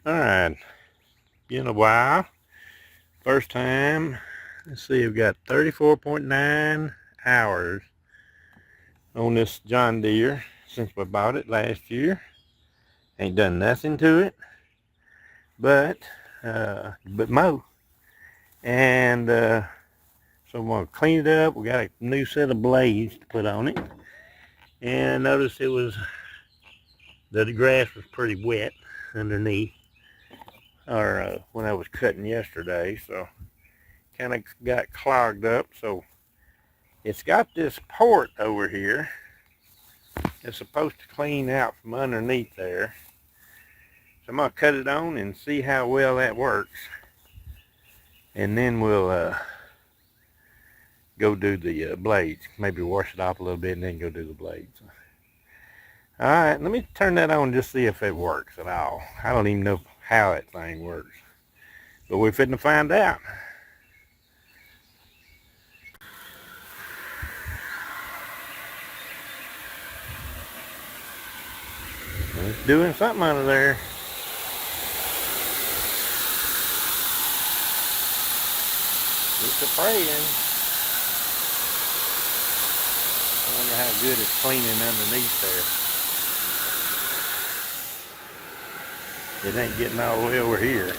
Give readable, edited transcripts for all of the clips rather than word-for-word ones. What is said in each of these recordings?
Alright, been a while. First time. Let's see, we've got 34.9 hours on this John Deere since we bought it last year. Ain't done nothing to it but mow. And so I'm going to clean it up. We got a new set of blades to put on it. And I noticed the grass was pretty wet underneath, or when I was cutting yesterday, so kind of got clogged up. So it's got this port over here. It's supposed to clean out from underneath there. So I'm going to cut it on and see how well that works. And then we'll go do the blades. Maybe wash it off a little bit and then go do the blades. Alright, let me turn that on and just see if it works at all. I don't even know how that thing works. But we're fitting to find out. It's doing something under there. It's a praying. I wonder how good it's cleaning underneath there. It ain't getting all the way over here.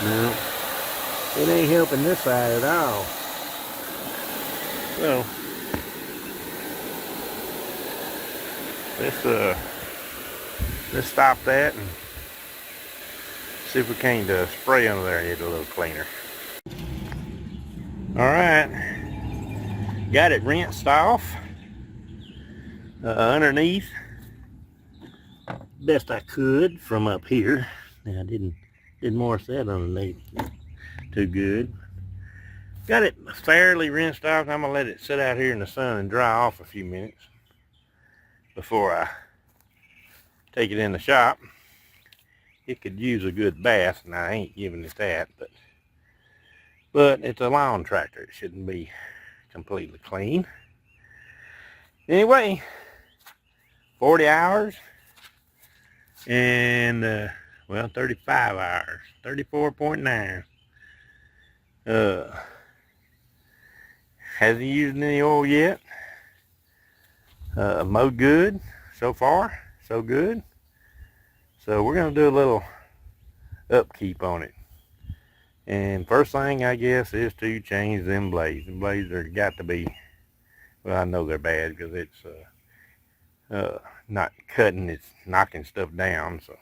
No. It ain't helping this side at all. So let's stop that and see if we can't spray under there and get it a little cleaner. Alright, got it rinsed off underneath best I could from up here. Now I didn't wash that underneath too good. Got it fairly rinsed off. I'm gonna let it sit out here in the sun and dry off a few minutes before I take it in the shop. It could use a good bath, and I ain't giving it that, but it's a lawn tractor. It shouldn't be completely clean. Anyway, 40 hours and well, 35 hours, 34.9. Hasn't used any oil yet. Mowed good so far, so good. So we're going to do a little upkeep on it. And first thing, I guess, is to change them blades. The blades are got to be, well, I know they're bad because it's not cutting, it's knocking stuff down. So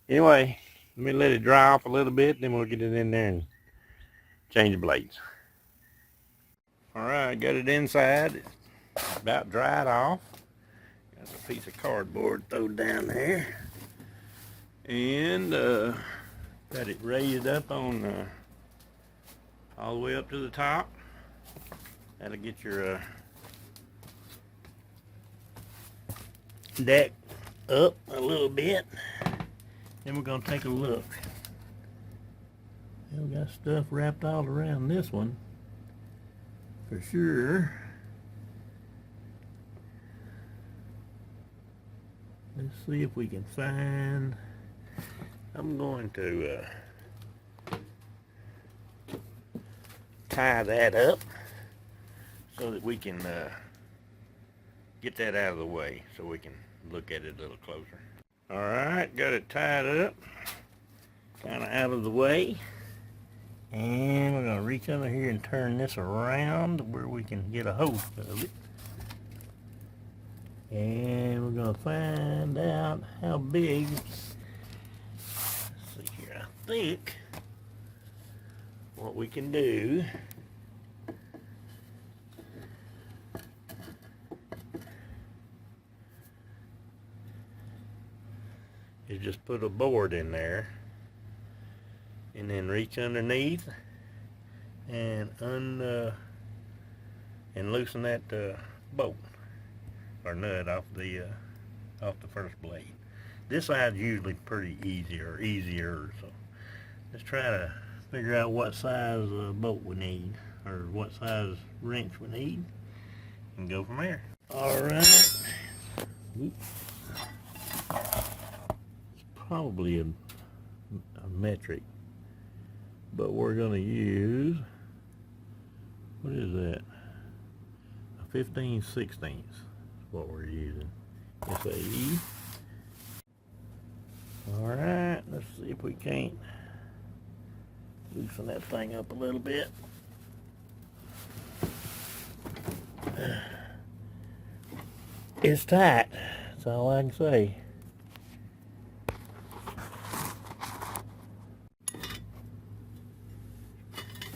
anyway, let me let it dry off a little bit, then we'll get it in there and change the blades. Alright, got it inside. It's about dried off. Got a piece of cardboard thrown down there. And got it raised up on all the way up to the top. That'll get your deck up a little bit. Then we're going to take a look. We got stuff wrapped all around this one for sure. Let's see if we can find. I'm going to tie that up so that we can get that out of the way so we can look at it a little closer. Alright, got it tied up, kind of out of the way. And we're going to reach under here and turn this around where we can get a hold of it. And we're going to find out how big. Let's see here, I think what we can do is just put a board in there and then reach underneath and loosen that bolt or nut off the first blade. This side's usually pretty easy or easier, so let's try to figure out what size bolt we need or what size wrench we need and go from there. All right. probably a metric, but we're going to use, what is that, a 15/16 is what we're using. It's a E. Alright, let's see if we can't loosen that thing up a little bit. It's tight, that's all I can say.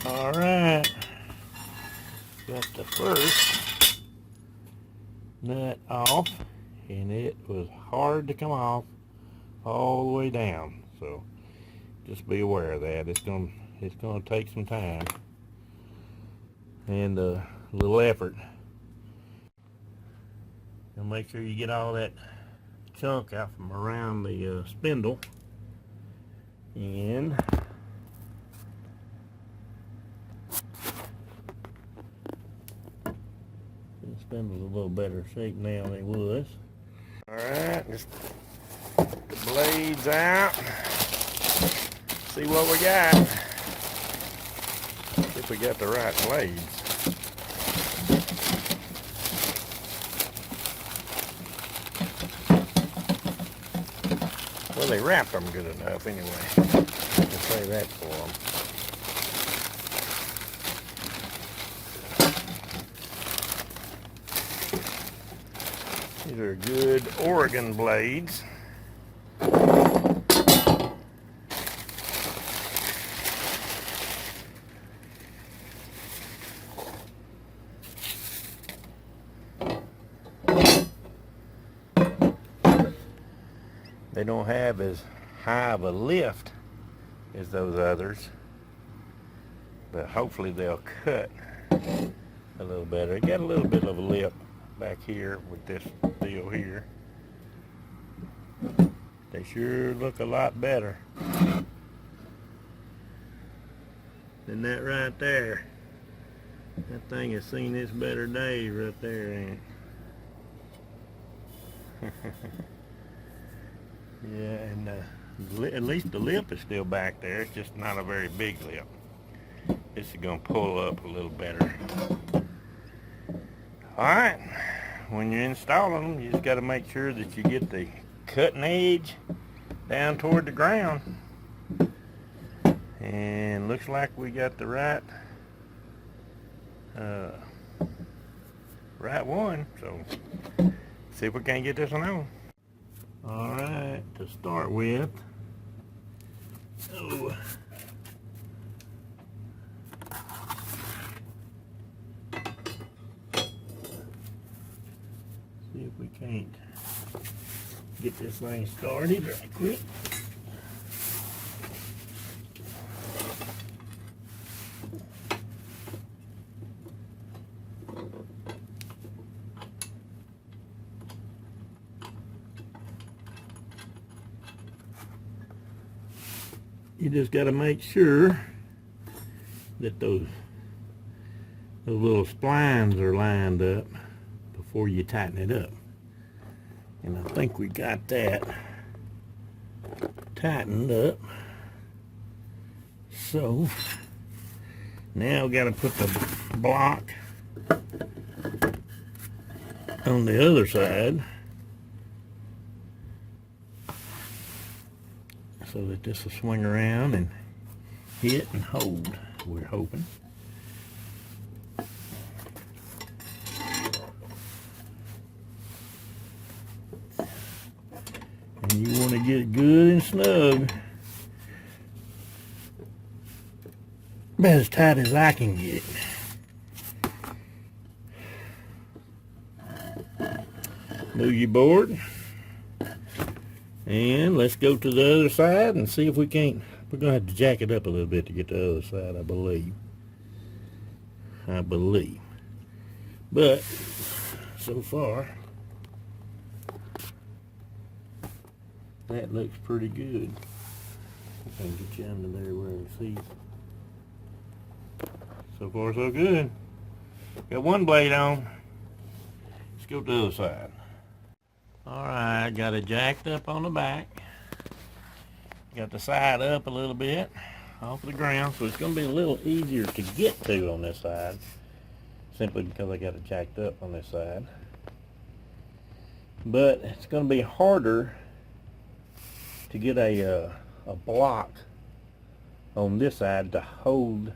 Alright, got the first nut off, and it was hard to come off all the way down, so just be aware of that. It's gonna take some time and a little effort. And make sure you get all that chunk out from around the spindle, and the spindle's a little better shape now than it was. Alright, just get the blades out, see what we got. See if we got the right blades. Well, they wrapped them good enough anyway. I can say that for them. These are good Oregon blades. They don't have as high of a lift as those others, but hopefully they'll cut a little better. It got a little bit of a lip back here with this deal here. They sure look a lot better than that right there. That thing has seen its better days right there, ain't it? Yeah, and at least the lip is still back there. It's just not a very big lip. This is going to pull up a little better. Alright, when you're installing them, you just got to make sure that you get the cutting edge down toward the ground. And looks like we got the right one. So, see if we can't get this one on. Alright, to start with, see if we can't get this thing started right quick. You just got to make sure that those little splines are lined up before you tighten it up. And I think we got that tightened up. So now we got to put the block on the other side, so that this will swing around and hit and hold, we're hoping. And you want to get it good and snug, about as tight as I can get it. Move your board. And let's go to the other side and see if we can't. We're going to have to jack it up a little bit to get to the other side, I believe. But, so far, that looks pretty good. I can get you under there where it sees. So far, so good. Got one blade on. Let's go to the other side. Alright, got it jacked up on the back. Got the side up a little bit off of the ground, so it's going to be a little easier to get to on this side, simply because I got it jacked up on this side. But it's going to be harder to get a block on this side to hold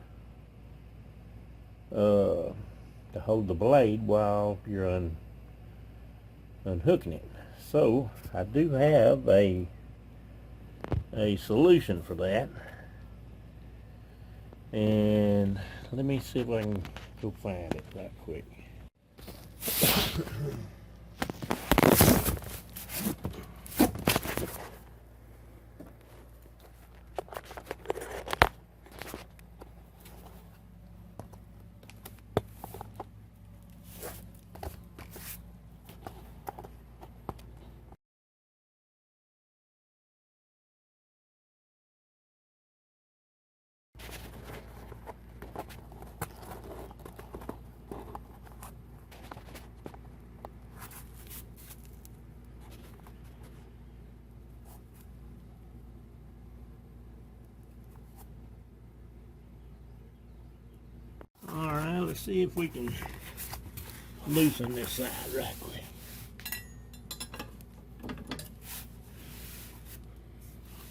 the blade while you're unhooking it. So I do have a solution for that, and let me see if I can go find it right quick. Alright, let's see if we can loosen this side right quick.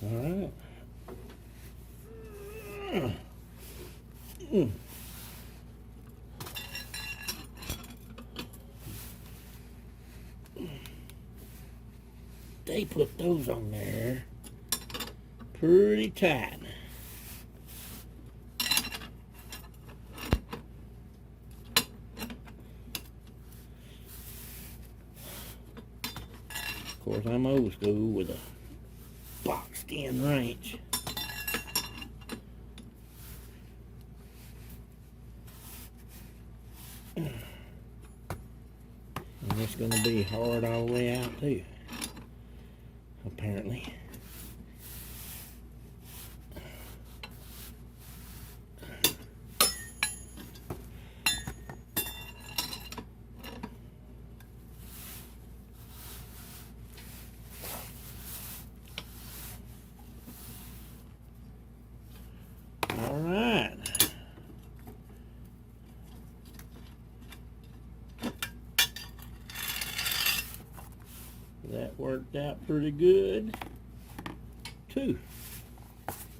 Alright. They put those on there pretty tight. Of course, I'm old school with a boxed in wrench. And it's going to be hard all the way out too, apparently. All right. That worked out pretty good too.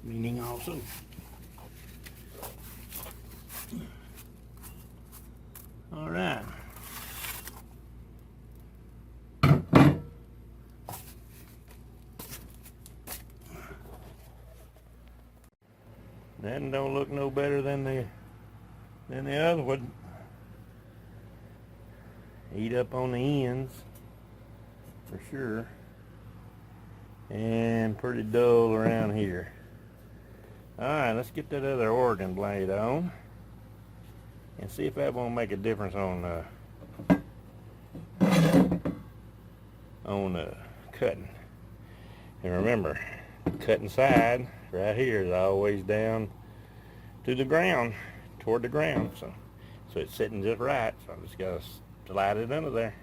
Meaning awesome. All right. That don't look no better than the other one. Eat up on the ends for sure, and pretty dull around here. Alright, let's get that other organ blade on and see if that won't make a difference on cutting. And remember, cutting side right here is always down to the ground, toward the ground, so it's sitting just right. So I just gotta slide it under there.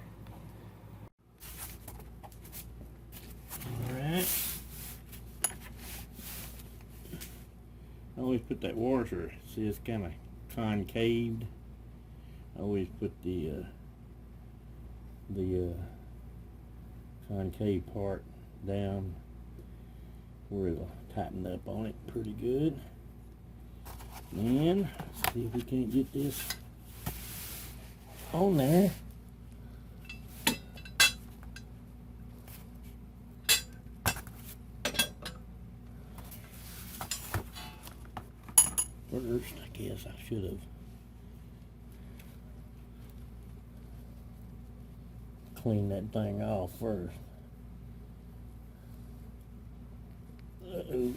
Alright. I always put that washer, see it's kind of concaved. I always put the concave part down where it'll tighten up on it pretty good. And let's see if we can't get this on there. First, I guess I should have cleaned that thing off first. Uh-oh.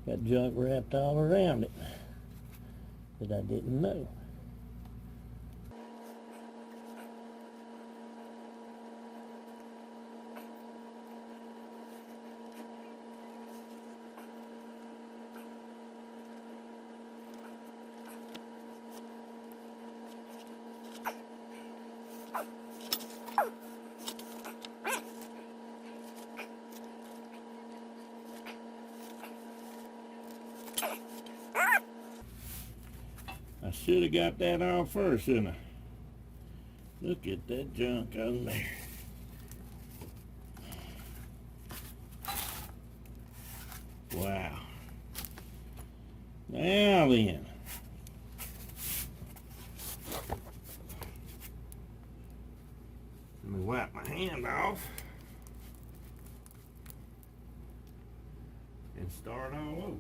Got junk wrapped all around it that I didn't know. I should have got that off first, shouldn't I? Look at that junk on there. Wow. Now then. Let me wipe my hand off and start all over.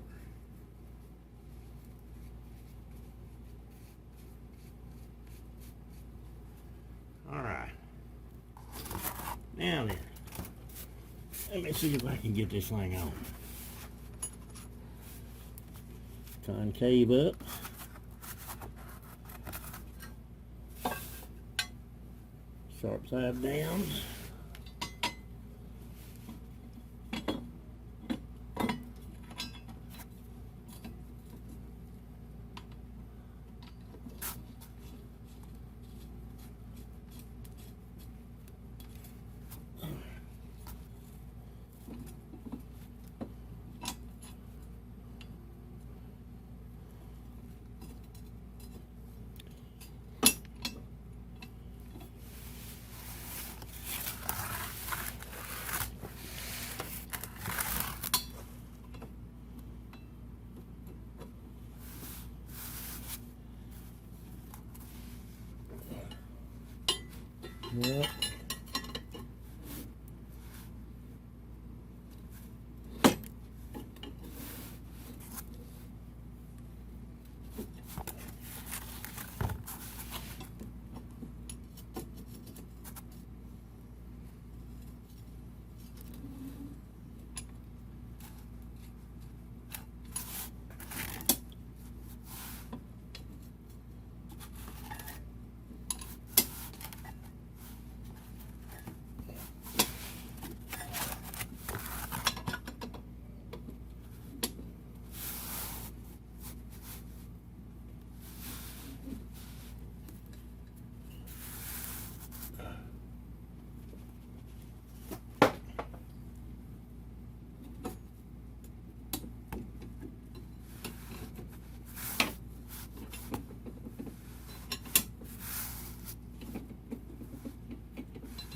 All right. Now then, let me see if I can get this thing on. Concave up. Sharp side down. Yep.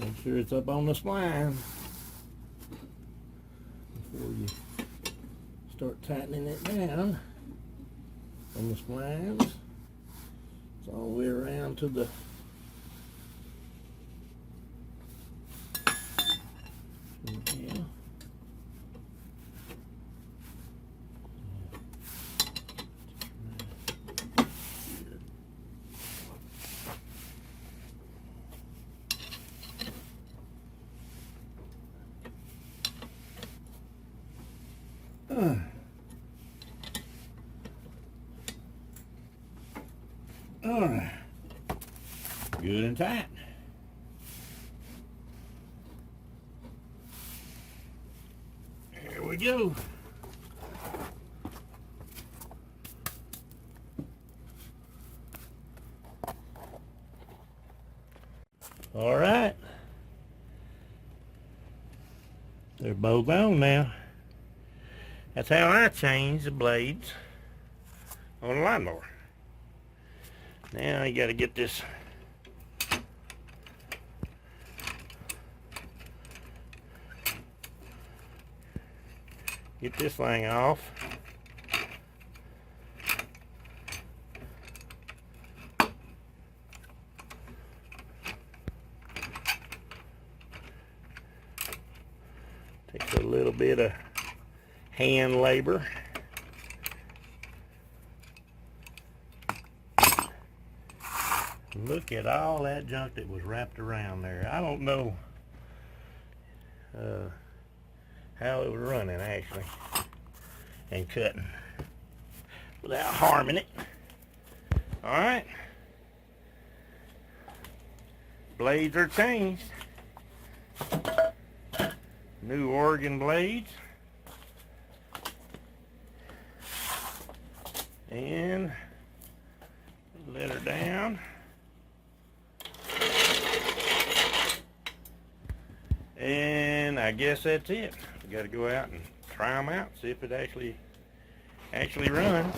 Make sure it's up on the spline before you start tightening it down on the splines. It's all the way around to the yeah. All right, good and tight. Here we go. All right, they're both on now. That's how I change the blades on a lawnmower. Now you got to get this thing off. Takes a little bit of hand labor. Look at all that junk that was wrapped around there. I don't know how it was running actually and cutting without harming it. Alright. Blades are changed. New Oregon blades. And let her down. And I guess that's it. We got to go out and try them out, see if it actually runs.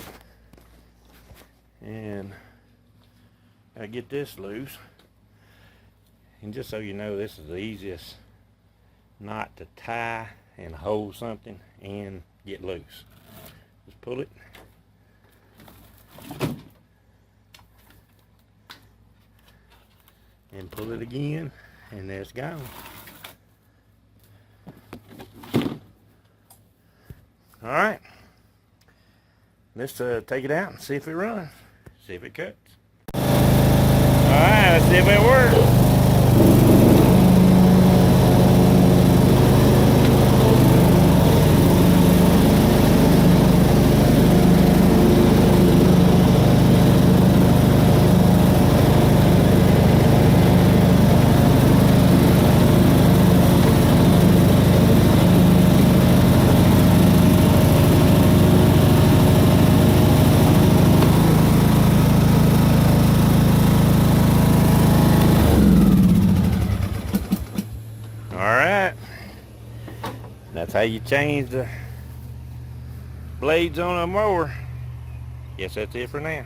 And I get this loose. And just so you know, this is the easiest knot to tie and hold something and get loose. Just pull it. And pull it again, and there it's gone. Alright. Let's take it out and see if it runs. See if it cuts. Alright, let's see if it works. Alright, that's how you change the blades on a mower. Guess that's it for now.